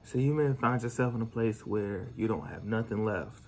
So you may find yourself in a place where you don't have nothing left.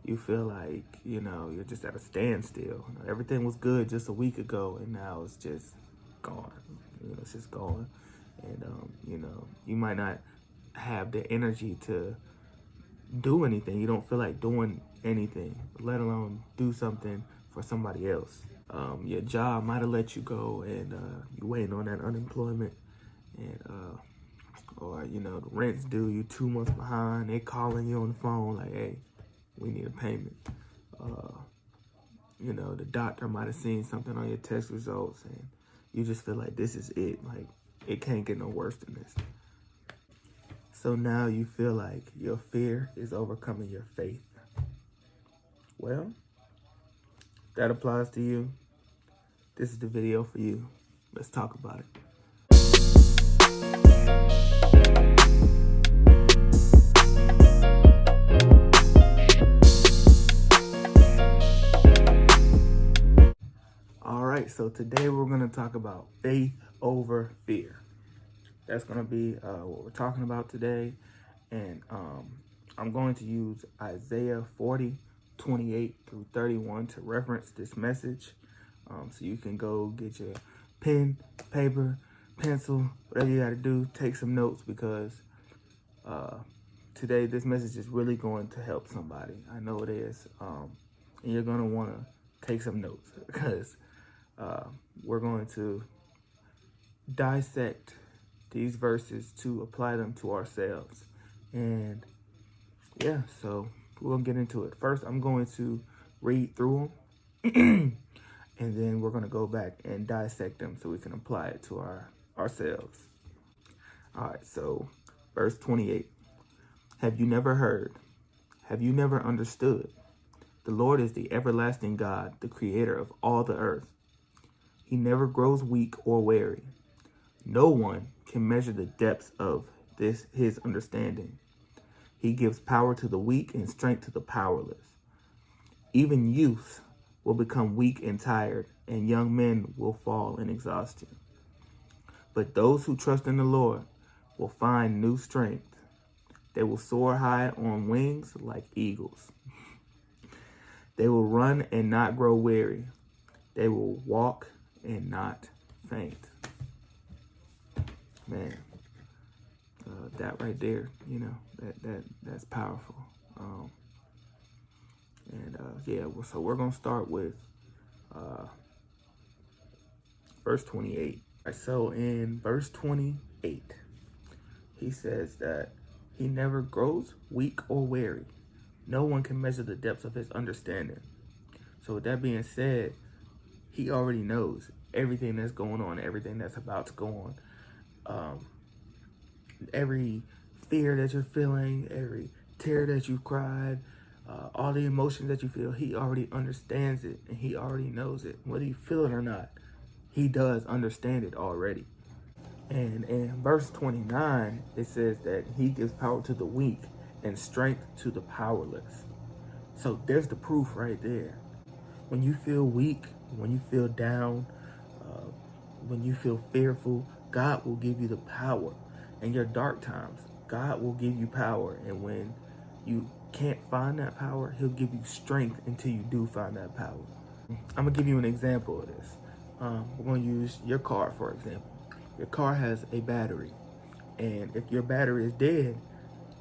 You feel like, you're just at a standstill. Everything was good just a week ago, and now it's just gone. It's just gone. And, you might not have the energy to do anything. You don't feel like doing anything, let alone do something for somebody else. Your job might have let you go, and you're waiting on that unemployment, and or the rent's due, you 2 months behind. They calling you on the phone like, hey, we need a payment. The doctor might have seen something on your test results, and you just feel like this is it. Like, it can't get no worse than this. So now you feel like your fear is overcoming your faith. Well, if that applies to you, this is the video for you. Let's talk about it. All right, so today we're going to talk about faith over fear. That's going to be what we're talking about today. And I'm going to use Isaiah 40:28-31 to reference this message. So you can go get your pen, paper, pencil, whatever you got to do, take some notes, because today this message is really going to help somebody. I know it is. And you're going to want to take some notes, because we're going to dissect these verses to apply them to ourselves. And yeah, so we're going to get into it. First, I'm going to read through them, and then we're going to go back and dissect them so we can apply it to ourselves. All right, so verse 28. Have you never heard? Have you never understood? The Lord is the everlasting God, the creator of all the earth. He never grows weak or weary. No one can measure the depths of his understanding. He gives power to the weak and strength to the powerless. Even youth will become weak and tired, and young men will fall in exhaustion. But those who trust in the Lord will find new strength. They will soar high on wings like eagles. They will run and not grow weary. They will walk and not faint. Man, that right there, that's powerful. So we're gonna start with verse 28. So in verse 28, he says that he never grows weak or weary. No one can measure the depths of his understanding. So with that being said, he already knows everything that's going on, everything that's about to go on. Every fear that you're feeling, every tear that you cried, all the emotions that you feel, he already understands it, and he already knows it. Whether you feel it or not, he does understand it already. And in verse 29, it says that he gives power to the weak and strength to the powerless. So there's the proof right there. When you feel weak, when you feel down, when you feel fearful, God will give you the power. In your dark times, God will give you power. And when you can't find that power, he'll give you strength until you do find that power. I'm going to give you an example of this. We're going to use your car, for example. Your car has a battery. And if your battery is dead,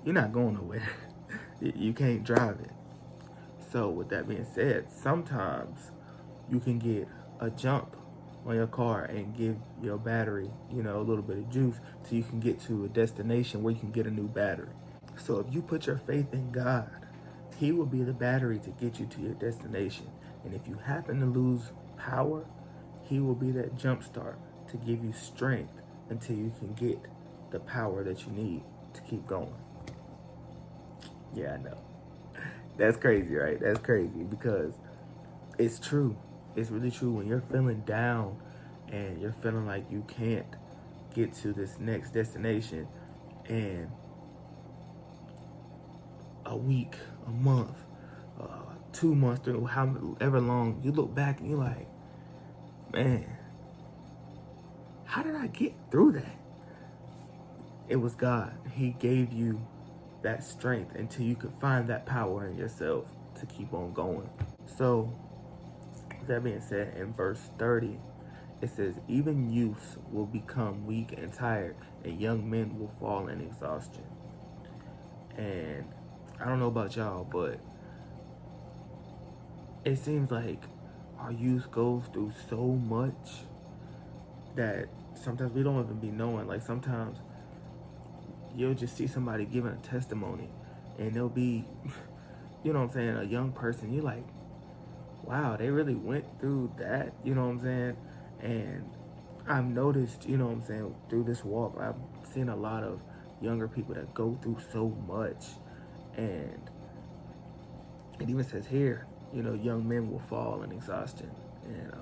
you're not going nowhere. You can't drive it. So with that being said, sometimes you can get a jump on your car and give your battery, a little bit of juice so you can get to a destination where you can get a new battery. So if you put your faith in God, he will be the battery to get you to your destination. And if you happen to lose power, he will be that jump start to give you strength until you can get the power that you need to keep going. Yeah, I know. That's crazy, right? That's crazy, because it's true. It's really true. When you're feeling down and you're feeling like you can't get to this next destination, and a week, a month, 2 months, through however long, you look back and you're like, man, how did I get through that? it was God. He gave you that strength until you could find that power in yourself to keep on going. So, with that being said, in verse 30, it says, even youths will become weak and tired, and young men will fall in exhaustion. And I don't know about y'all, but it seems like our youth goes through so much that sometimes we don't even be knowing. Like sometimes you'll just see somebody giving a testimony and they'll be, you know what I'm saying, a young person. You're like, wow, they really went through that, you know what I'm saying? And I've noticed, you know what I'm saying, through this walk, I've seen a lot of younger people that go through so much. And it even says here, you know, young men will fall in exhaustion. And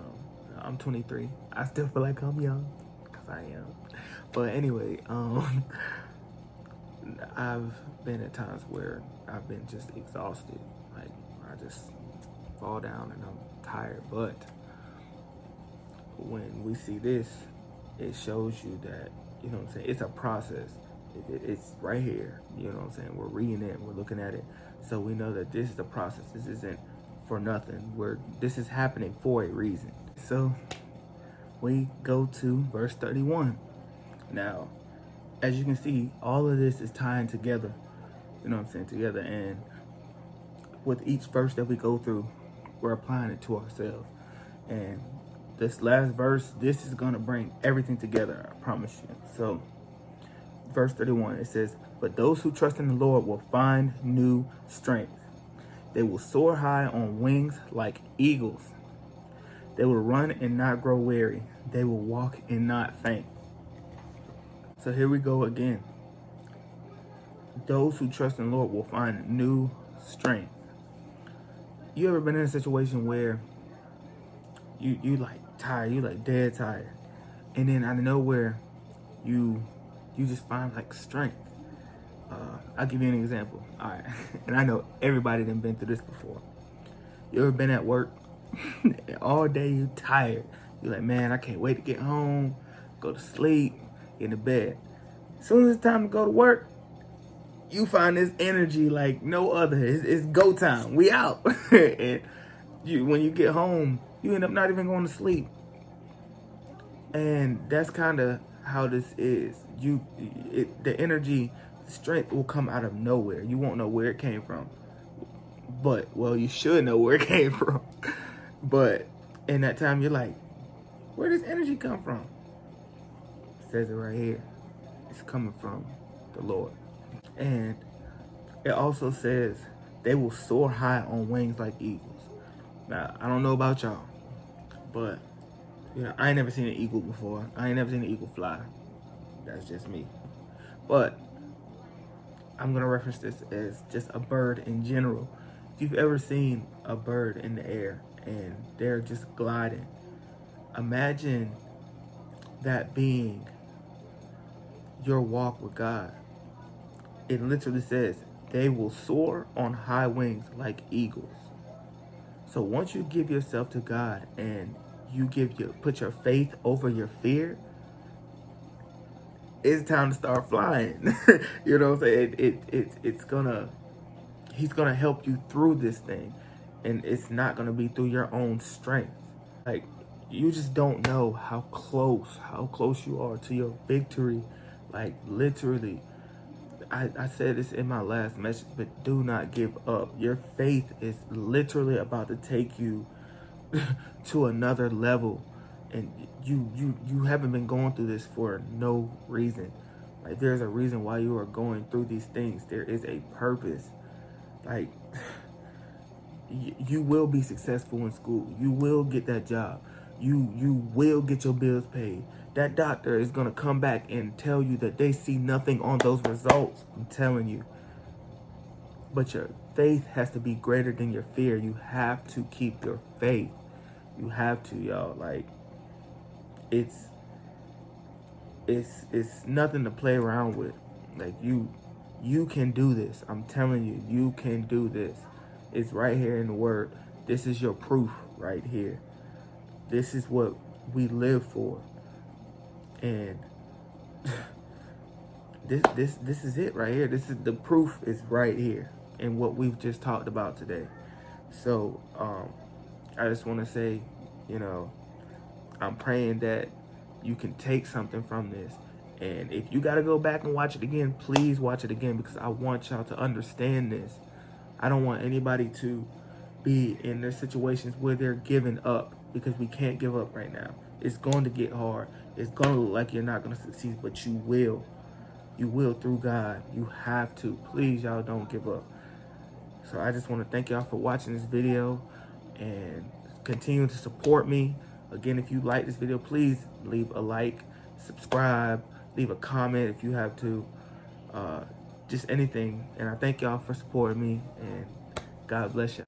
I'm 23. I still feel like I'm young, because I am. But anyway, I've been at times where I've been just exhausted. Like, I just fall down and I'm tired. But when we see this, it shows you that, you know what I'm saying, it's a process. It's right here, you know what I'm saying? We're reading it, we're looking at it. So we know that this is a process. This isn't for nothing. This is happening for a reason. So we go to verse 31. Now, as you can see, all of this is tying together, you know what I'm saying, together. And with each verse that we go through, we're applying it to ourselves. And this last verse, this is going to bring everything together, I promise you. So, verse 31, it says, but those who trust in the Lord will find new strength. They will soar high on wings like eagles. They will run and not grow weary. They will walk and not faint. So here we go again. Those who trust in the Lord will find new strength. You ever been in a situation where you like tired, you like dead tired, and then out of nowhere, you just find like strength. I'll give you an example. All right, and I know everybody done been through this before. You ever been at work all day, you tired, you're like, man, I can't wait to get home, go to sleep, get into bed. As soon as it's time to go to work, you find this energy like no other. It's go time. We out. And when you get home, you end up not even going to sleep. And that's kind of how this is. The energy, the strength will come out of nowhere. You won't know where it came from. But, well, you should know where it came from. But in that time, you're like, where does energy come from? It says it right here. It's coming from the Lord. And it also says they will soar high on wings like eagles. Now, I don't know about y'all, but you know, I ain't never seen an eagle before. I ain't never seen an eagle fly. That's just me. But I'm gonna reference this as just a bird in general. If you've ever seen a bird in the air and they're just gliding, imagine that being your walk with God. It literally says they will soar on high wings like eagles. So once you give yourself to God and you put your faith over your fear, it's time to start flying. You know what I'm saying? He's gonna help you through this thing, and it's not gonna be through your own strength. Like, you just don't know how close you are to your victory. Like, literally, I said this in my last message, but do not give up. Your faith is literally about to take you to another level, and you haven't been going through this for no reason. Like, there's a reason why you are going through these things. There is a purpose. Like, you will be successful in school. You will get that job. You will get your bills paid. That doctor is going to come back and tell you that they see nothing on those results. I'm telling you. But your faith has to be greater than your fear. You have to keep your faith. You have to, y'all. Like, it's nothing to play around with. Like, you can do this. I'm telling you, you can do this. It's right here in the Word. This is your proof right here. This is what we live for. And this is it right here. This is the proof is right here in what we've just talked about today. So I just want to say, you know, I'm praying that you can take something from this. And if you got to go back and watch it again, please watch it again, because I want y'all to understand this. I don't want anybody to be in their situations where they're giving up, because we can't give up right now. It's going to get hard. It's going to look like you're not going to succeed, but you will. You will through God. You have to. Please, y'all, don't give up. So I just want to thank y'all for watching this video and continue to support me. Again, if you like this video, please leave a like, subscribe, leave a comment if you have to. Just anything. And I thank y'all for supporting me, and God bless you.